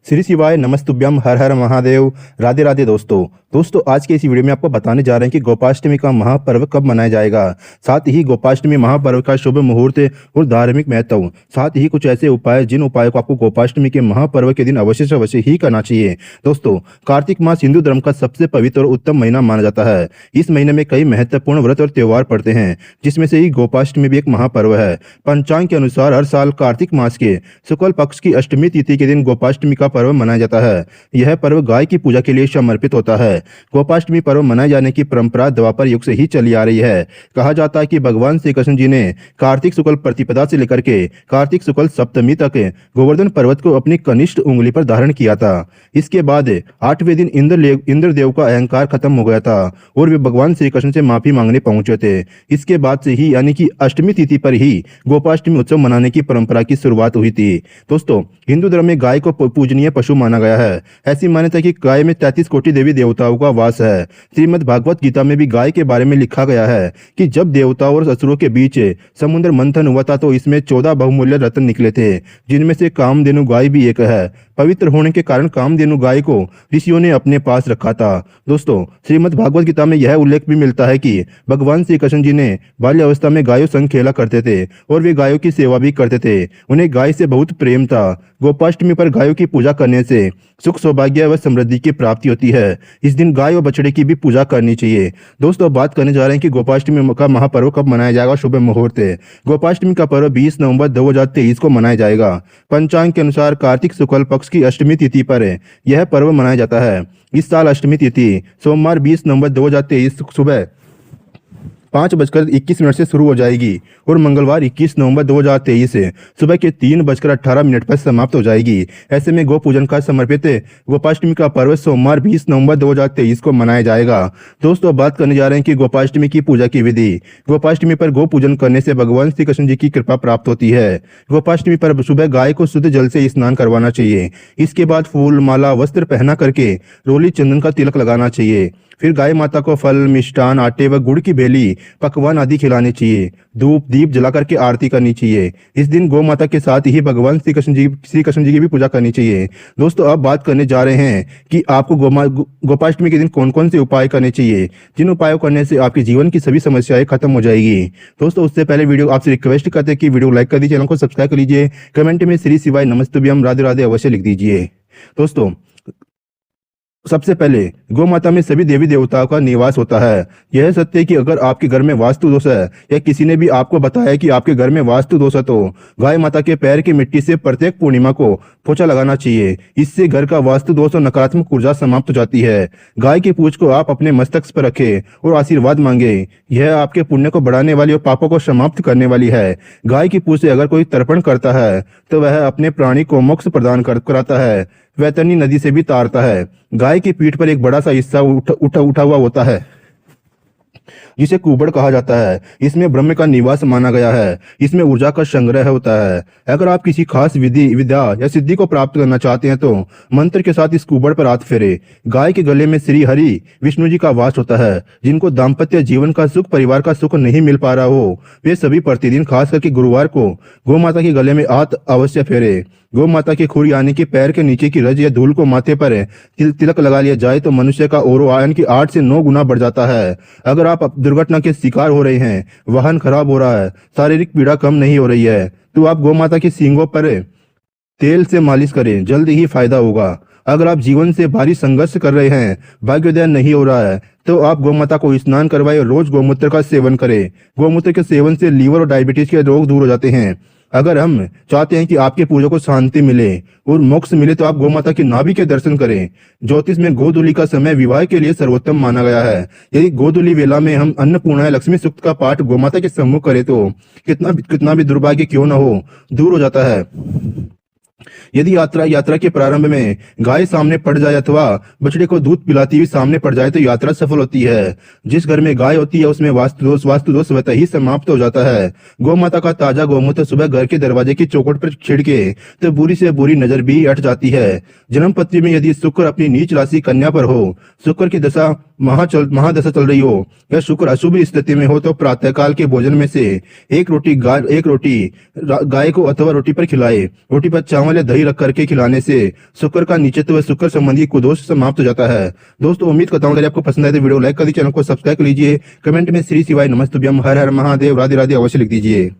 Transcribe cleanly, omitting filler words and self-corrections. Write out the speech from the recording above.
श्री शिवाय नमस्तुभ्यम हर हर महादेव। राधे राधे दोस्तों आज के इस वीडियो में आपको बताने जा रहे हैं कि गोपाष्टमी का महापर्व कब मनाया जाएगा। साथ ही गोपाष्टमी महापर्व का शुभ मुहूर्त और धार्मिक महत्व, साथ ही कुछ ऐसे उपाय जिन उपायों को आपको गोपाष्टमी के महापर्व के दिन अवश्य से अवश्य ही करना चाहिए। दोस्तों, कार्तिक मास हिंदू धर्म का सबसे पवित्र और उत्तम महीना माना जाता है। इस महीने में कई महत्वपूर्ण व्रत और त्योहार पड़ते हैं, जिसमें से ही गोपाष्टमी भी एक महापर्व है। पंचांग के अनुसार हर साल कार्तिक मास के शुक्ल पक्ष की अष्टमी तिथि के दिन गोपाष्टमी का पर्व मनाया जाता है। यह पर्व गाय की पूजा के लिए समर्पित होता है। गोपाष्टमी पर्व मनाए जाने की परंपरा द्वापर युग से ही चली आ रही है। कहा जाता है कि भगवान श्री कृष्ण जी ने कार्तिक शुक्ल प्रतिपदा से लेकर के कार्तिक शुक्ल सप्तमी तक गोवर्धन पर्वत को अपनी कनिष्ठ उंगली पर धारण किया था। इसके बाद 8वें दिन इंद्रदेव का अहंकार खत्म हो गया था और वे भगवान श्री कृष्ण से माफी मांगने पहुंचे थे। इसके बाद से ही यानी कि अष्टमी तिथि पर ही गोपाष्टमी उत्सव मनाने की परंपरा की शुरुआत हुई थी। दोस्तों, हिंदू धर्म में गाय को पूजनीय पशु माना गया है। ऐसी मान्यता है कि गाय में 33 कोटि देवी देवताओं का वास है। श्रीमद् भागवत गीता में भी गाय के बारे में लिखा गया है कि जब देवताओं और असुरों के बीच समुद्र मंथन हुआ था तो इसमें 14 बहुमूल्य रत्न निकले थे, जिनमें से कामधेनु गाय भी एक है। पवित्र होने के कारण कामधेनु गाय को ऋषियों ने अपने पास रखा था। दोस्तों, श्रीमद् भागवत गीता में यह उल्लेख भी मिलता है कि भगवान श्री कृष्ण जी ने बाल्यावस्था में गायों संग खेला करते थे और वे गायों की सेवा भी करते थे। उन्हें गाय से बहुत प्रेम था। गोपाष्टमी पर गायों की पूजा करने से सुख सौभाग्य व समृद्धि की प्राप्ति होती है। इस दिन गाय और बछड़े की भी पूजा करनी चाहिए। दोस्तों, बात करने जा रहे हैं कि गोपाष्टमी का महापर्व कब मनाया जाएगा। शुभ मुहूर्त है। गोपाष्टमी का पर्व 20 नवंबर 2023 को मनाया जाएगा। पंचांग के अनुसार कार्तिक शुक्ल पक्ष की अष्टमी तिथि पर यह पर्व मनाया जाता है। इस साल अष्टमी तिथि सोमवार 20 नवंबर 2023 सुबह 5:21 से शुरू हो जाएगी और मंगलवार 21 नवंबर 2023 से सुबह के 3:18 पर समाप्त हो जाएगी। ऐसे में गो पूजन का समर्पित गोपाष्टमी का पर्व सोमवार 20 नवंबर 2023 को मनाया जाएगा। दोस्तों, बात करने जा रहे हैं कि गोपाष्टमी की पूजा की विधि। गोपाष्टमी पर गो पूजन करने से भगवान श्री कृष्ण जी की कृपा प्राप्त होती है। गोपाष्टमी पर सुबह गाय को शुद्ध जल से स्नान करवाना चाहिए। इसके बाद फूल माला वस्त्र पहना करके रोली चंदन का तिलक लगाना चाहिए। फिर गाय माता को फल मिष्टान आटे व गुड़ की भेली पकवान आदि खिलाने चाहिए। धूप दीप जला करके आरती करनी चाहिए। इस दिन गौ माता के साथ ही भगवान श्री कृष्ण जी की भी पूजा करनी चाहिए। दोस्तों, अब बात करने जा रहे हैं कि आपको गोपाष्टमी के दिन कौन कौन से उपाय करने चाहिए, जिन उपायों करने से आपके जीवन की सभी समस्याएं खत्म हो जाएगी। दोस्तों, उससे पहले वीडियो आपसे रिक्वेस्ट करते हैं कि वीडियो लाइक कर दीजिए, चैनल को सब्सक्राइब कर लीजिए, कमेंट में श्री शिवाय नमस्तुभ्यम राधे राधे अवश्य लिख दीजिए। दोस्तों, सबसे पहले गौ माता में सभी देवी देवताओं का निवास होता है। यह सत्य है कि अगर आपके घर में वास्तु दोष है या किसी ने भी आपको बताया कि आपके घर में वास्तु दोष है तो गाय माता के पैर की मिट्टी से प्रत्येक पूर्णिमा को पोछा लगाना चाहिए। इससे घर का वास्तु दोष और नकारात्मक ऊर्जा समाप्त हो जाती है। गाय की पूंछ को आप अपने मस्तक पर रखें और आशीर्वाद मांगे। यह आपके पुण्य को बढ़ाने वाली और पापों को समाप्त करने वाली है। गाय की पूंछ से अगर कोई तर्पण करता है तो वह अपने प्राणी को मोक्ष प्रदान कराता है। वैतरणी नदी से भी तारता है। गाय की पीठ पर एक बड़ा सा हिस्सा उठा हुआ होता है, जिसे कुबड़ कहा जाता है। इसमें ब्रह्म का निवास माना गया है। इसमें ऊर्जा का संग्रह होता है। अगर आप किसी खास विद्या या सिद्धि को प्राप्त करना चाहते हैं तो मंत्र के साथ इस कुबड़ पर हाथ फेरे। गाय के गले में श्री हरि विष्णु जी का वास होता है। जिनको दाम्पत्य जीवन का सुख परिवार का सुख नहीं मिल पा रहा हो वे सभी प्रतिदिन खास करके गुरुवार को गौ माता के गले में हाथ अवश्य फेरे। गौ माता के खुर यानी कि पैर के नीचे की रज या धूल को माथे पर तिलक लगा लिया जाए तो मनुष्य का ओरो यानी कि 8 से 9 गुना बढ़ जाता है। अगर आप दुर्घटना के शिकार हो रहे हैं, वाहन खराब हो रहा है, शारीरिक पीड़ा कम नहीं हो रही है तो आप गौ माता के सींगों पर तेल से मालिश करें, जल्द ही फायदा होगा। अगर आप जीवन से भारी संघर्ष कर रहे हैं, भाग्योदय नहीं हो रहा है तो आप गौ माता को स्नान करवाएं और रोज गौमूत्र का सेवन करें। गौमूत्र के सेवन से लीवर और डायबिटीज के रोग दूर हो जाते हैं। अगर हम चाहते हैं कि आपके पूजा को शांति मिले और मोक्ष मिले तो आप गौ माता की नाभि के दर्शन करें। ज्योतिष में गोधूली का समय विवाह के लिए सर्वोत्तम माना गया है। यदि गोधूली वेला में हम अन्नपूर्णा लक्ष्मी सूक्त का पाठ गौ माता के सम्मुख करें तो कितना भी दुर्भाग्य क्यों न हो दूर हो जाता है। यदि यात्रा के प्रारंभ में गाय सामने पड़ जाए अथवा बछड़े को दूध पिलाती हुई सामने पड़ जाए तो यात्रा सफल होती है। जिस घर में गाय होती है उसमें वास्तु दोष स्वतः ही समाप्त हो जाता है। गौ माता का ताजा गौमूत्र सुबह घर के दरवाजे की चौखट पर छिड़के तो बुरी से बुरी नजर भी हट जाती है। जन्म पत्री में यदि शुक्र अपनी नीच राशि कन्या पर हो, शुक्र की दशा महादशा चल रही हो या शुक्र अशुभ स्थिति में हो तो प्रातःकाल के भोजन में से एक रोटी गाय को अथवा रोटी पर खिलाए। रोटी पर चावल या दही रख करके खिलाने से शुक्र का नीचत्व व शुक्र संबंधी कुदोष समाप्त हो जाता है। दोस्तों उम्मीद करता हूँ अगर आपको पसंद आए तो वीडियो लाइक कर दीजिए, चैनल को सब्सक्राइब कर लीजिए, कमेंट में श्री शिवाय नमस्तुभ्यम हर हर महादेव राधे राधे अवश्य लिख दीजिए।